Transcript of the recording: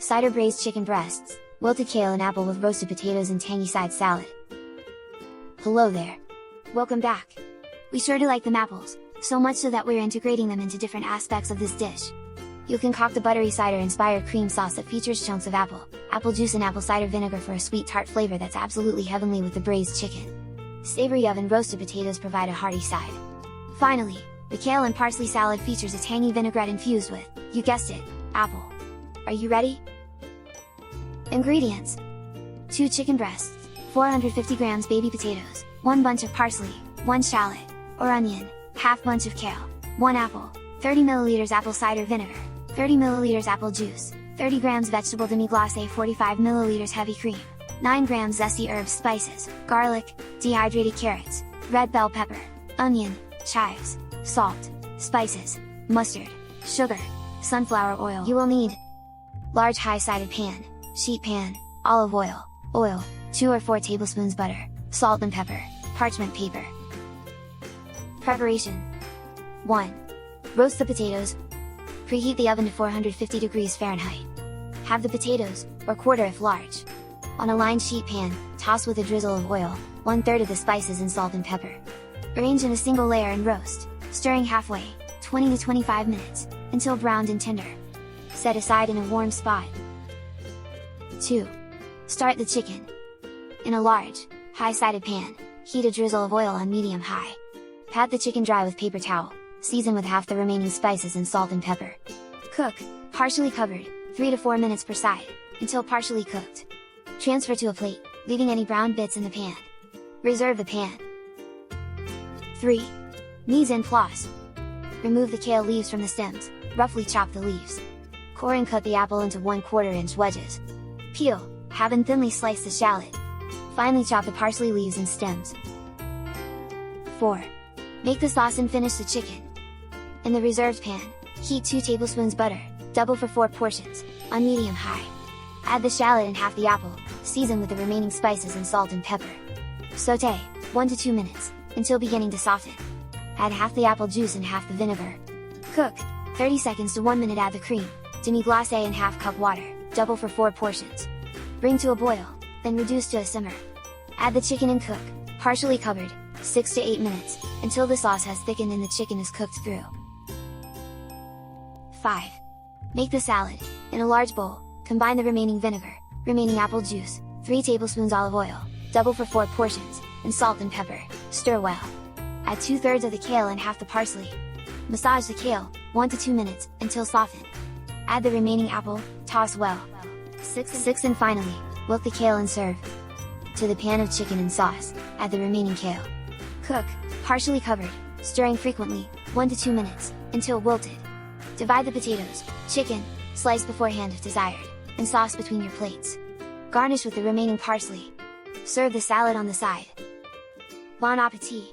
cider braised chicken breasts, wilted kale and apple with roasted potatoes and tangy side salad. Hello there! Welcome back! We sure do like them apples, so much so that we're integrating them into different aspects of this dish. You'll concoct a buttery cider-inspired cream sauce that features chunks of apple juice and apple cider vinegar for a sweet tart flavor that's absolutely heavenly with the braised chicken. Savory oven roasted potatoes provide a hearty side. Finally, the kale and parsley salad features a tangy vinaigrette infused with, you guessed it, apple. Are you ready? Ingredients: 2 chicken breasts, 450 grams baby potatoes, 1 bunch of parsley, 1 shallot, or onion, half bunch of kale, 1 apple, 30 ml apple cider vinegar, 30 ml apple juice, 30 grams vegetable demi-glace, 45 ml heavy cream, 9 grams zesty herbs, spices, garlic, dehydrated carrots, red bell pepper, onion, chives, salt, spices, mustard, sugar, sunflower oil. You will need large high-sided pan, sheet pan, olive oil, 2 or 4 tablespoons butter, salt and pepper, parchment paper. Preparation: 1. Roast the potatoes. Preheat the oven to 450 degrees Fahrenheit. Have the potatoes, or quarter if large. On a lined sheet pan, toss with a drizzle of oil, 1/3 of the spices and salt and pepper. Arrange in a single layer and roast, stirring halfway, 20 to 25 minutes, until browned and tender. Set aside in a warm spot. 2. Start the chicken. In a large, high-sided pan, heat a drizzle of oil on medium-high. Pat the chicken dry with paper towel, season with half the remaining spices and salt and pepper. Cook, partially covered, 3 to 4 minutes per side, until partially cooked. Transfer to a plate, leaving any brown bits in the pan. Reserve the pan. 3. Mise en place. Remove the kale leaves from the stems, roughly chop the leaves. Core and cut the apple into 1/4 inch wedges. Peel, halve and thinly slice the shallot. Finely chop the parsley leaves and stems. 4. Make the sauce and finish the chicken. In the reserved pan, heat 2 tablespoons butter, double for 4 portions, on medium-high. Add the shallot and half the apple, season with the remaining spices and salt and pepper. Sauté, 1 to 2 minutes, until beginning to soften. Add half the apple juice and half the vinegar. Cook, 30 seconds to 1 minute. Add the cream, demi-glace and half cup water, double for 4 portions. Bring to a boil, then reduce to a simmer. Add the chicken and cook, partially covered, 6 to 8 minutes, until the sauce has thickened and the chicken is cooked through. 5. Make the salad. In a large bowl, combine the remaining vinegar, remaining apple juice, 3 tablespoons olive oil, double for 4 portions, and salt and pepper. Stir well. Add 2/3 of the kale and half the parsley. Massage the kale, 1 to 2 minutes, until softened. Add the remaining apple, toss well. 6 And finally, wilt the kale and serve. To the pan of chicken and sauce, add the remaining kale. Cook, partially covered, stirring frequently, 1 to 2 minutes, until wilted. Divide the potatoes, chicken, sliced beforehand if desired, and sauce between your plates. Garnish with the remaining parsley. Serve the salad on the side. Bon appétit!